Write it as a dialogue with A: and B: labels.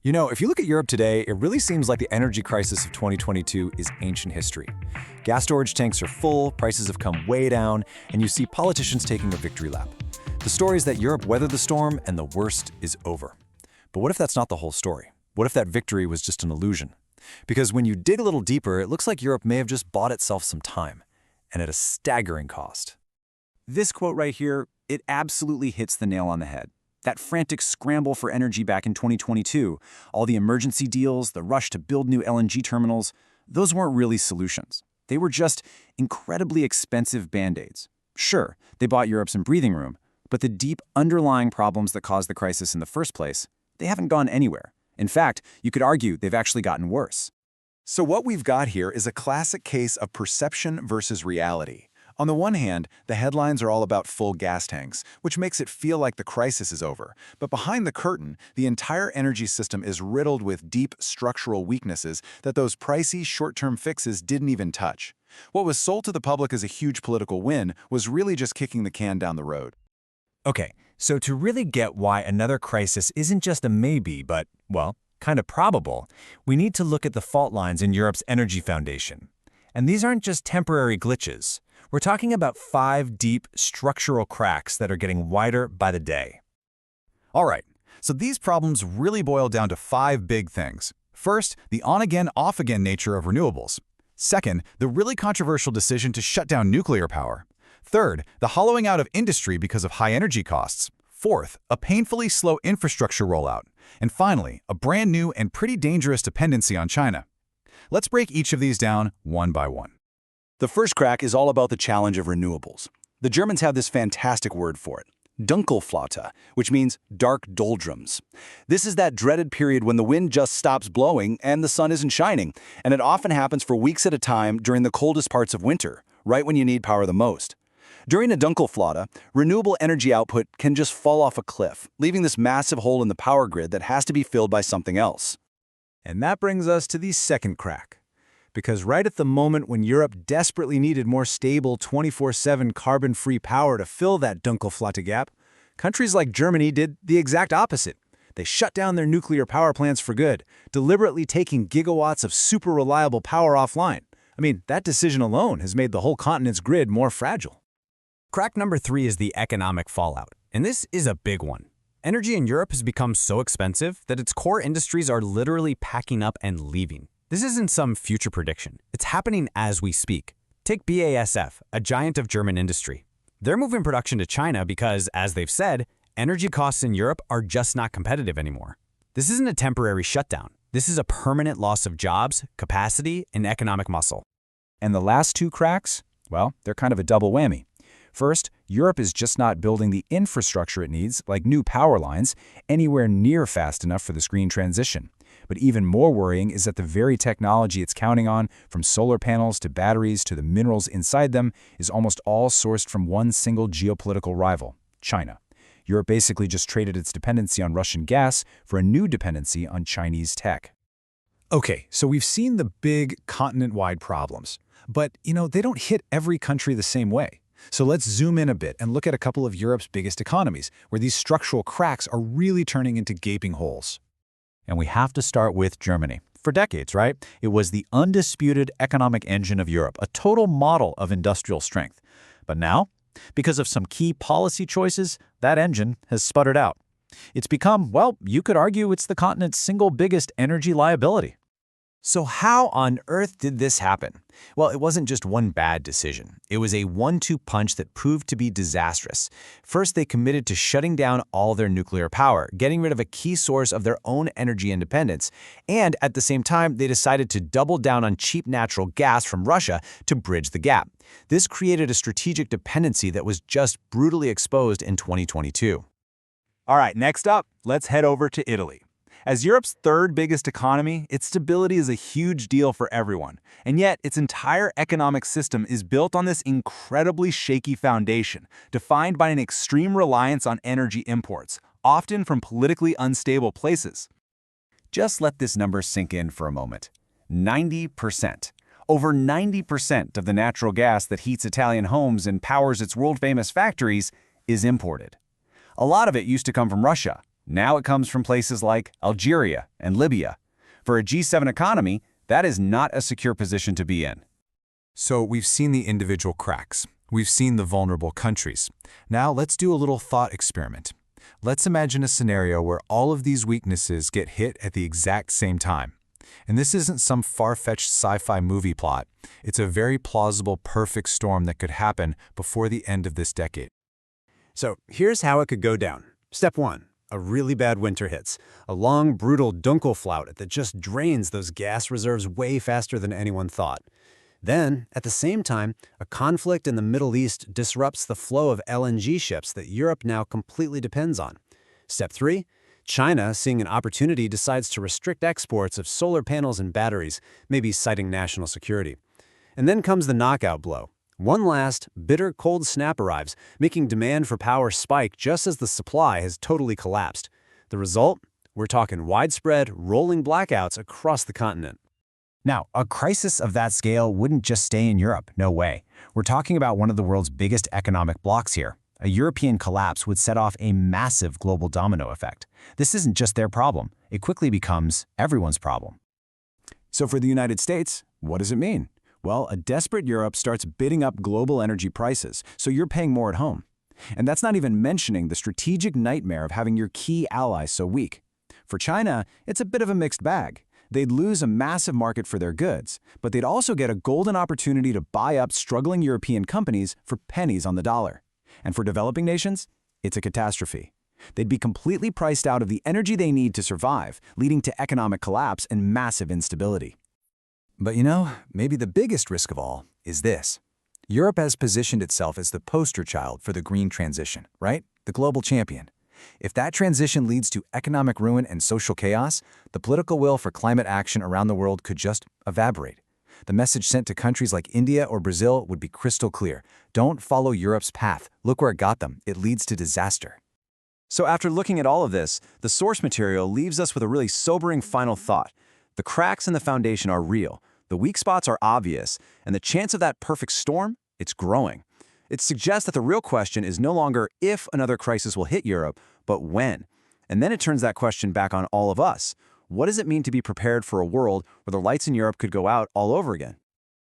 A: If you look at Europe today, it really seems like the energy crisis of 2022 is ancient history. Gas storage tanks are full, prices have come way down, and you see politicians taking a victory lap. The story is that Europe weathered the storm and the worst is over. But what if that's not the whole story? What if that victory was just an illusion? Because when you dig a little deeper, it looks like Europe may have just bought itself some time, and at a staggering cost.
B: This quote right here, it absolutely hits the nail on the head. That frantic scramble for energy back in 2022, all the emergency deals, the rush to build new LNG terminals, those weren't really solutions. They were just incredibly expensive band-aids. Sure, they bought Europe some breathing room, but the deep underlying problems that caused the crisis in the first place, they haven't gone anywhere. In fact, you could argue they've actually gotten worse.
C: So what we've got here is a classic case of perception versus reality. On the one hand, the headlines are all about full gas tanks, which makes it feel like the crisis is over. But behind the curtain, the entire energy system is riddled with deep structural weaknesses that those pricey short-term fixes didn't even touch. What was sold to the public as a huge political win was really just kicking the can down the road.
A: Okay, so to really get why another crisis isn't just a maybe, but, well, kind of probable, we need to look at the fault lines in Europe's energy foundation. And these aren't just temporary glitches. We're talking about 5 deep structural cracks that are getting wider by the day.
C: All right, so these problems really boil down to 5 big things. First, the on-again, off-again nature of renewables. Second, the really controversial decision to shut down nuclear power. Third, the hollowing out of industry because of high energy costs. Fourth, a painfully slow infrastructure rollout. And finally, a brand new and pretty dangerous dependency on China. Let's break each of these down one by one.
D: The first crack is all about the challenge of renewables. The Germans have this fantastic word for it, Dunkelflaute, which means dark doldrums. This is that dreaded period when the wind just stops blowing and the sun isn't shining, and it often happens for weeks at a time during the coldest parts of winter, right when you need power the most. During a Dunkelflaute, renewable energy output can just fall off a cliff, leaving this massive hole in the power grid that has to be filled by something else.
A: And that brings us to the second crack. Because right at the moment when Europe desperately needed more stable 24/7 carbon-free power to fill that Dunkelflaute gap, countries like Germany did the exact opposite. They shut down their nuclear power plants for good, deliberately taking gigawatts of super reliable power offline. I mean, that decision alone has made the whole continent's grid more fragile.
B: Crack number 3 is the economic fallout, and this is a big one. Energy in Europe has become so expensive that its core industries are literally packing up and leaving. This isn't some future prediction. It's happening as we speak. Take BASF, a giant of German industry. They're moving production to China because, as they've said, energy costs in Europe are just not competitive anymore. This isn't a temporary shutdown. This is a permanent loss of jobs, capacity, and economic muscle.
A: And the last 2 cracks? Well, they're kind of a double whammy. First, Europe is just not building the infrastructure it needs, like new power lines, anywhere near fast enough for this green transition. But even more worrying is that the very technology it's counting on, from solar panels to batteries to the minerals inside them, is almost all sourced from one single geopolitical rival, China. Europe basically just traded its dependency on Russian gas for a new dependency on Chinese tech. Okay, so we've seen the big continent-wide problems. But, they don't hit every country the same way. So let's zoom in a bit and look at a couple of Europe's biggest economies, where these structural cracks are really turning into gaping holes. And we have to start with Germany. For decades, right? It was the undisputed economic engine of Europe, a total model of industrial strength. But now, because of some key policy choices, that engine has sputtered out. It's become, well, you could argue it's the continent's single biggest energy liability. So how on earth did this happen? Well, it wasn't just one bad decision. It was a 1-2 punch that proved to be disastrous. First, they committed to shutting down all their nuclear power, getting rid of a key source of their own energy independence. And at the same time, they decided to double down on cheap natural gas from Russia to bridge the gap. This created a strategic dependency that was just brutally exposed in 2022.
C: All right, next up, let's head over to Italy. As Europe's 3rd biggest economy, its stability is a huge deal for everyone, and yet its entire economic system is built on this incredibly shaky foundation, defined by an extreme reliance on energy imports, often from politically unstable places.
B: Just let this number sink in for a moment. 90%. Over 90% of the natural gas that heats Italian homes and powers its world-famous factories is imported. A lot of it used to come from Russia,
A: Now it comes from places like Algeria and Libya. For a G7 economy, that is not a secure position to be in.
C: So we've seen the individual cracks. We've seen the vulnerable countries. Now let's do a little thought experiment. Let's imagine a scenario where all of these weaknesses get hit at the exact same time. And this isn't some far-fetched sci-fi movie plot. It's a very plausible, perfect storm that could happen before the end of this decade.
B: So here's how it could go down. Step 1. A really bad winter hits. A long, brutal Dunkelflaute that just drains those gas reserves way faster than anyone thought. Then, at the same time, a conflict in the Middle East disrupts the flow of LNG ships that Europe now completely depends on. Step 3. China, seeing an opportunity, decides to restrict exports of solar panels and batteries, maybe citing national security. And then comes the knockout blow. One last, bitter cold snap arrives, making demand for power spike just as the supply has totally collapsed. The result? We're talking widespread, rolling blackouts across the continent.
A: Now, a crisis of that scale wouldn't just stay in Europe, no way. We're talking about one of the world's biggest economic blocks here. A European collapse would set off a massive global domino effect. This isn't just their problem. It quickly becomes everyone's problem. So for the United States, what does it mean? Well, a desperate Europe starts bidding up global energy prices, so you're paying more at home. And that's not even mentioning the strategic nightmare of having your key allies so weak. For China, it's a bit of a mixed bag. They'd lose a massive market for their goods, but they'd also get a golden opportunity to buy up struggling European companies for pennies on the dollar. And for developing nations, it's a catastrophe. They'd be completely priced out of the energy they need to survive, leading to economic collapse and massive instability. But you know, maybe the biggest risk of all is this. Europe has positioned itself as the poster child for the green transition, right? The global champion. If that transition leads to economic ruin and social chaos, the political will for climate action around the world could just evaporate. The message sent to countries like India or Brazil would be crystal clear. Don't follow Europe's path. Look where it got them. It leads to disaster. So after looking at all of this, the source material leaves us with a really sobering final thought. The cracks in the foundation are real, the weak spots are obvious, and the chance of that perfect storm, it's growing. It suggests that the real question is no longer if another crisis will hit Europe, but when. And then it turns that question back on all of us. What does it mean to be prepared for a world where the lights in Europe could go out all over again?